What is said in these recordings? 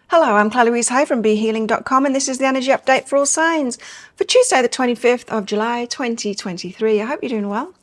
Hello, I'm Claire Louise Hay from BeHealing.com, and this is the energy update for all signs for Tuesday, the 25th of July, 2023. I hope you're doing well.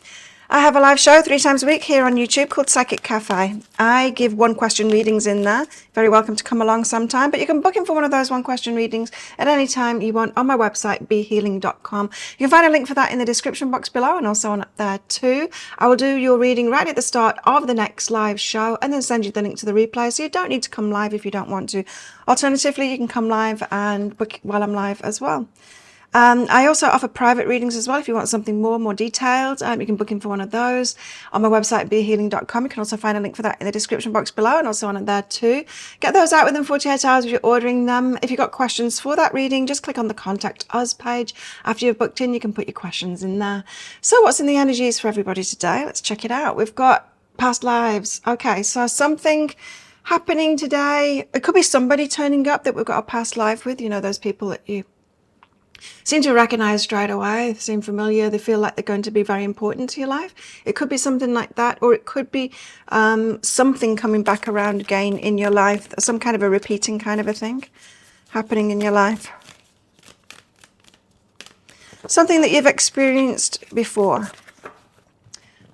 I have a live show 3 times a week here on YouTube called Psychic Cafe. I give 1-question readings in there. Very welcome to come along sometime, but you can book in for one of those 1-question readings at any time you want on my website, BeHealing.com. You can find a link for that in the description box below and also on up there too. I will do your reading right at the start of the next live show and then send you the link to the replay, so you don't need to come live if you don't want to. Alternatively, you can come live and book while I'm live as well. I also offer private readings as well. If you want something more detailed, you can book in for one of those on my website, BeHealing.com. You can also find a link for that in the description box below and also on there too. Get those out within 48 hours if you're ordering them. If you've got questions for that reading, just click on the Contact Us page. After you've booked in, you can put your questions in there. So what's in the energies for everybody today? Let's check it out. We've got past lives. Okay, so something happening today. It could be somebody turning up that we've got a past life with. You know, those people that you seem to recognize straight away. They seem familiar. They feel like they're going to be very important to your life. It could be something like that, or it could be something coming back around again in your life, some kind of a repeating kind of a thing happening in your life. Something that you've experienced before.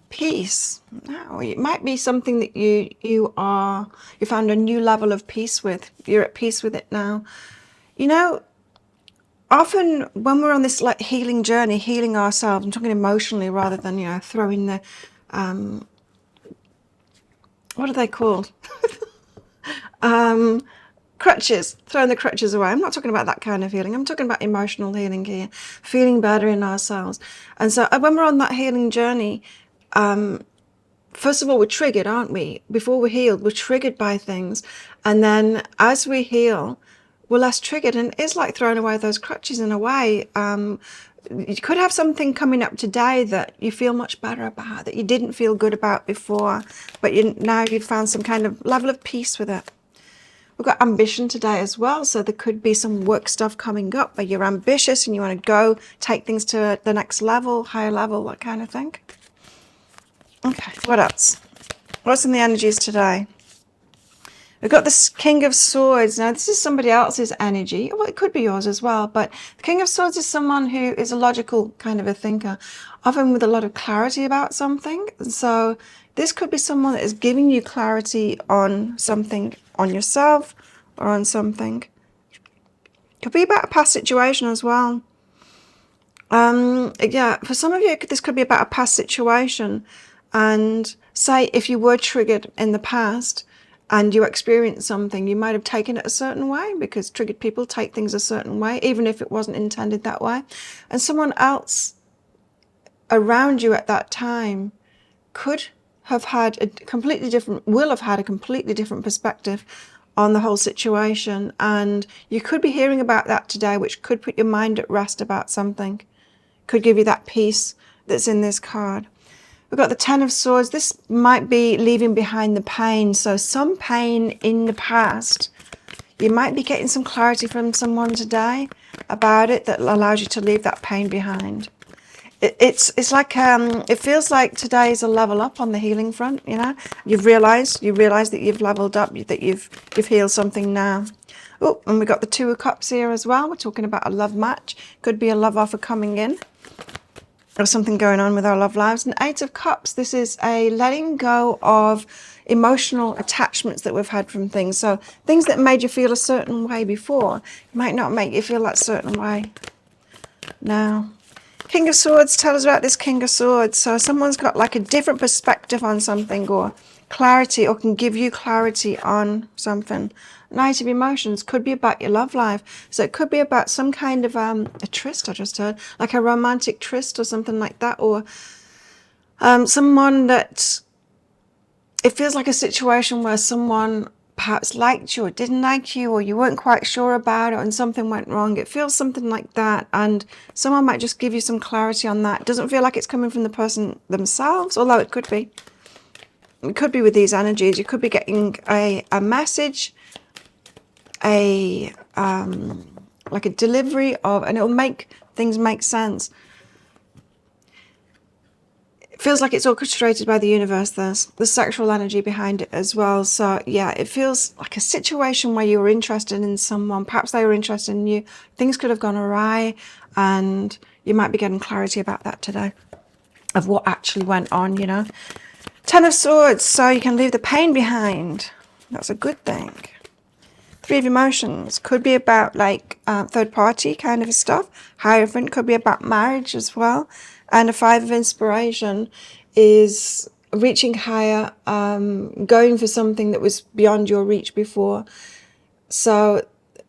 Peace. Now, it might be something that you found a new level of peace with. You're at peace with it now. You know, often when we're on this like healing journey, healing ourselves, I'm talking emotionally rather than, you know, throwing the, what are they called? Crutches, throwing the crutches away. I'm not talking about that kind of healing. I'm talking about emotional healing here, feeling better in ourselves. And so when we're on that healing journey, first of all, we're triggered, aren't we? Before we're healed, we're triggered by things. And then as we heal, we're less triggered, and it's like throwing away those crutches in a way. You could have something coming up today that you feel much better about, that you didn't feel good about before, but now you've found some kind of level of peace with it. We've got ambition today as well, so there could be some work stuff coming up where you're ambitious and you want to go take things to the next level, higher level, that kind of thing. Okay, what else? What's in the energies today? We've got this King of Swords. Now, this is somebody else's energy. Well, it could be yours as well, but the King of Swords is someone who is a logical kind of a thinker, often with a lot of clarity about something. And so this could be someone that is giving you clarity on something, on yourself or on something. Could be about a past situation as well. Yeah, for some of you, this could be about a past situation. And say if you were triggered in the past, and you experience something, you might have taken it a certain way, because triggered people take things a certain way, even if it wasn't intended that way. And someone else around you at that time could have had a completely different, will have had a completely different perspective on the whole situation. And you could be hearing about that today, which could put your mind at rest about something, could give you that peace that's in this card. We've got the Ten of Swords. This might be leaving behind the pain. So some pain in the past. You might be getting some clarity from someone today about it that allows you to leave that pain behind. It's like, it feels like today is a level up on the healing front, you know. You realize that you've leveled up, that you've healed something now. Oh, and we've got the Two of Cups here as well. We're talking about a love match. Could be a love offer coming in, or something going on with our love lives. And Eight of Cups, this is a letting go of emotional attachments that we've had from things. So things that made you feel a certain way before might not make you feel that certain way now. King of Swords, tell us about this King of Swords. So someone's got like a different perspective on something, or clarity, or can give you clarity on something. Knight of Emotions could be about your love life. So it could be about some kind of a tryst, I just heard, like a romantic tryst or something like that, or someone that, it feels like a situation where someone perhaps liked you or didn't like you, or you weren't quite sure about it and something went wrong. It feels something like that, and someone might just give you some clarity on that. It doesn't feel like it's coming from the person themselves, although it could be. It could be with these energies. You could be getting a message, like a delivery of, and it will make things make sense. feels like it's orchestrated by the universe. There's the sexual energy behind it as well. So yeah, it feels like a situation where you were interested in someone, perhaps they were interested in you, things could have gone awry, and you might be getting clarity about that today, of what actually went on, you know. 10 of Swords, so you can leave the pain behind. That's a good thing. 3 of Emotions could be about like third party kind of stuff. Hierophant could be about marriage as well. And a 5 of Inspiration is reaching higher, going for something that was beyond your reach before. So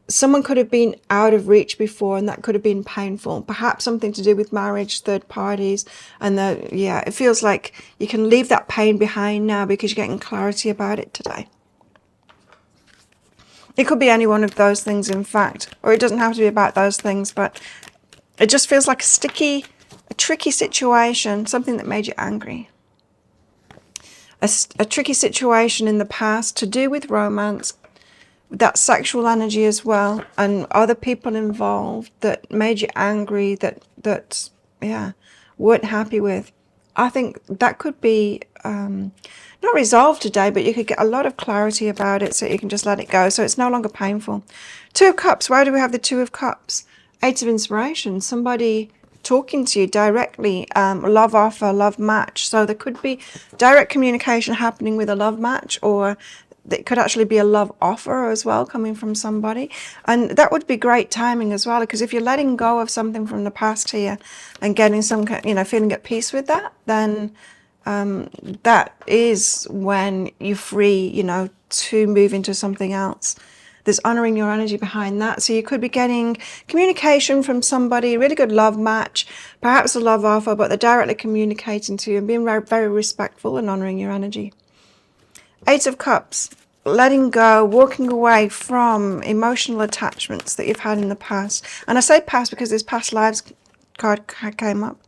someone could have been out of reach before, and that could have been painful. Perhaps something to do with marriage, third parties, and yeah, it feels like you can leave that pain behind now because you're getting clarity about it today. It could be any one of those things, in fact, or it doesn't have to be about those things, but it just feels like a tricky situation, something that made you angry. A tricky situation in the past to do with romance, that sexual energy as well, and other people involved that made you angry, that yeah, weren't happy with. I think that could be not resolved today, but you could get a lot of clarity about it, so you can just let it go, so it's no longer painful. 2 of Cups. Why do we have the 2 of Cups? 8 of Inspiration. Somebody talking to you directly, love offer, love match. So there could be direct communication happening with a love match, or it could actually be a love offer as well coming from somebody. And that would be great timing as well, because if you're letting go of something from the past here and getting some, you know, feeling at peace with that, then that is when you're free, you know, to move into something else. There's honoring your energy behind that. So you could be getting communication from somebody, really good love match, perhaps a love offer, but they're directly communicating to you and being very, very respectful and honoring your energy. 8 of Cups, letting go, walking away from emotional attachments that you've had in the past. And I say past because this past lives card came up.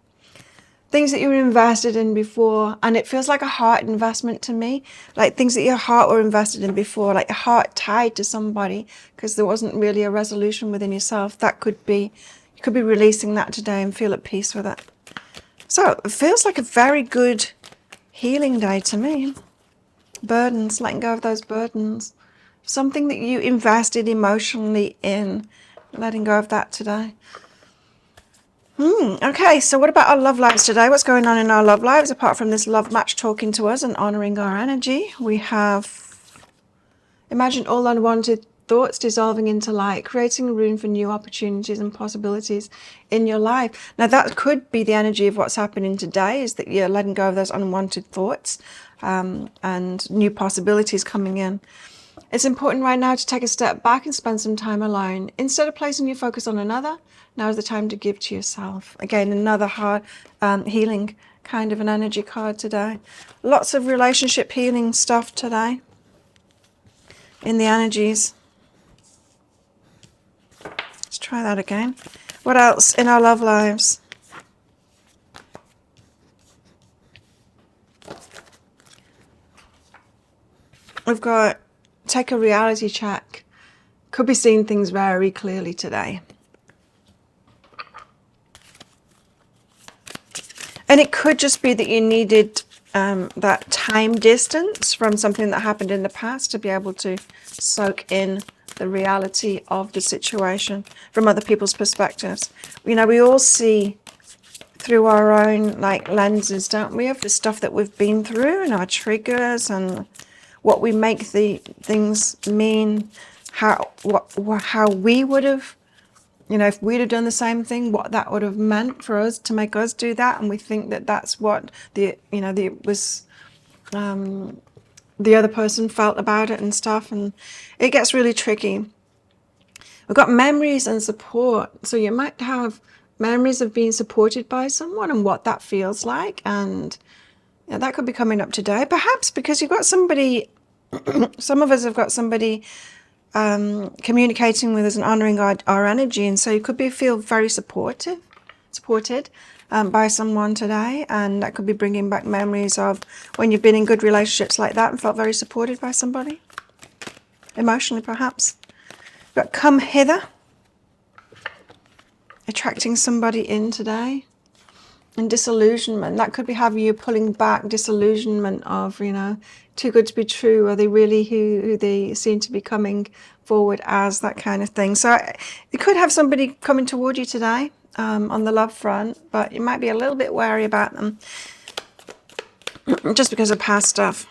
Things that you were invested in before, and it feels like a heart investment to me, like things that your heart were invested in before, like your heart tied to somebody because there wasn't really a resolution within yourself. That could be, you could be releasing that today and feel at peace with it. So it feels like a very good healing day to me. Burdens, letting go of those burdens. Something that you invested emotionally in, letting go of that today. Okay, so what about our love lives today? What's going on in our love lives apart from this love match talking to us and honoring our energy? We have imagine all unwanted thoughts dissolving into light, creating room for new opportunities and possibilities in your life. Now that could be the energy of what's happening today, is that you're letting go of those unwanted thoughts and new possibilities coming in. It's important right now to take a step back and spend some time alone. Instead of placing your focus on another, now is the time to give to yourself. Again, another hard healing kind of an energy card today. Lots of relationship healing stuff today in the energies. Let's try that again. What else in our love lives? We've got take a reality check. Could be seeing things very clearly today. And it could just be that you needed that time distance from something that happened in the past to be able to soak in the reality of the situation from other people's perspectives. You know, we all see through our own like lenses, don't we, of the stuff that we've been through and our triggers and what we make the things mean, how we would have, you know, if we'd have done the same thing, what that would have meant for us to make us do that, and we think that that's what the other person felt about it and stuff, and it gets really tricky. We've got memories and support, so you might have memories of being supported by someone and what that feels like, and yeah, that could be coming up today, perhaps because you've got somebody. Some of us have got somebody communicating with us and honoring our energy, and so you could feel very supported by someone today, and that could be bringing back memories of when you've been in good relationships like that and felt very supported by somebody, emotionally perhaps. But come hither, attracting somebody in today. And disillusionment, that could be having you pulling back, disillusionment of, too good to be true. Are they really who they seem to be coming forward as, that kind of thing. So you could have somebody coming toward you today on the love front, but you might be a little bit wary about them just because of past stuff.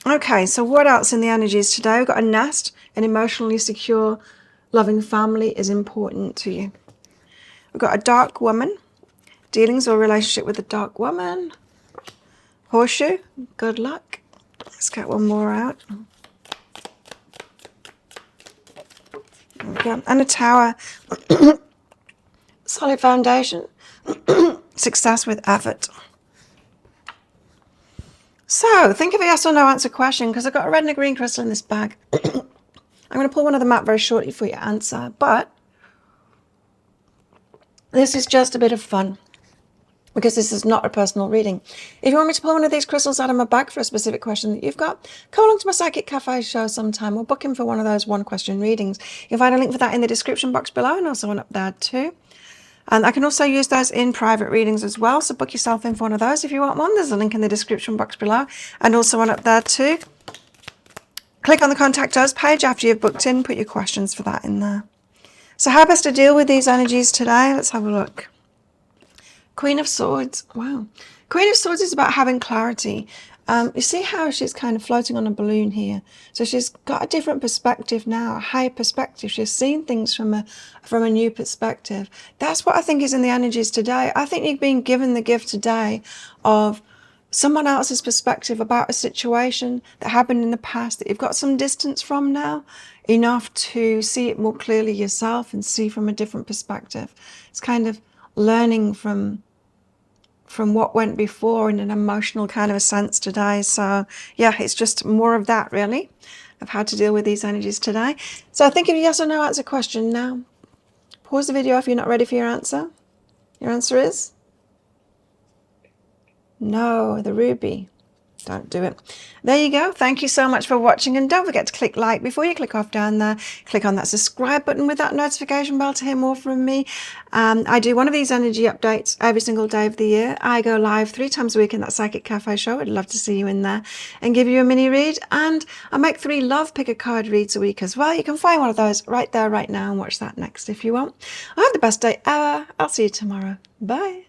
Okay, so what else in the energies today? We've got a nest, an emotionally secure, loving family is important to you. We've got a dark woman, dealings or relationship with a dark woman. Horseshoe, good luck. Let's get one more out. There we go. And a tower, solid foundation, success with effort. So think of a yes or no answer question, because I've got a red and a green crystal in this bag. I'm going to pull one of them out very shortly for your answer, but this is just a bit of fun, because this is not a personal reading. If you want me to pull one of these crystals out of my bag for a specific question that you've got, come along to my Psychic Cafe show sometime, or book in for one of those one question readings. You'll find a link for that in the description box below, and also one up there too. And I can also use those in private readings as well, so book yourself in for one of those if you want one. There's a link in the description box below, and also one up there too. Click on the Contact Us page after you've booked in, put your questions for that in there. So how best to deal with these energies today? Let's have a look. Queen of Swords. Wow. Queen of Swords is about having clarity. You see how she's kind of floating on a balloon here. So she's got a different perspective now, a higher perspective. She's seeing things from a new perspective. That's what I think is in the energies today. I think you've been given the gift today of someone else's perspective about a situation that happened in the past that you've got some distance from now, enough to see it more clearly yourself and see from a different perspective. It's kind of learning from what went before in an emotional kind of a sense today. So yeah, it's just more of that really, of how to deal with these energies today. So think of a yes or no answer question now. Pause the video if you're not ready for your answer. Your answer is no, the ruby. Don't do it. There you go. Thank you so much for watching, and don't forget to click like before you click off down there. Click on that subscribe button with that notification bell to hear more from me. I do one of these energy updates every single day of the year. I go live 3 times a week in that Psychic Cafe show. I'd love to see you in there and give you a mini read, and I make 3 love pick a card reads a week as well. You can find one of those right there right now and watch that next if you want. I have the best day ever. I'll see you tomorrow. Bye.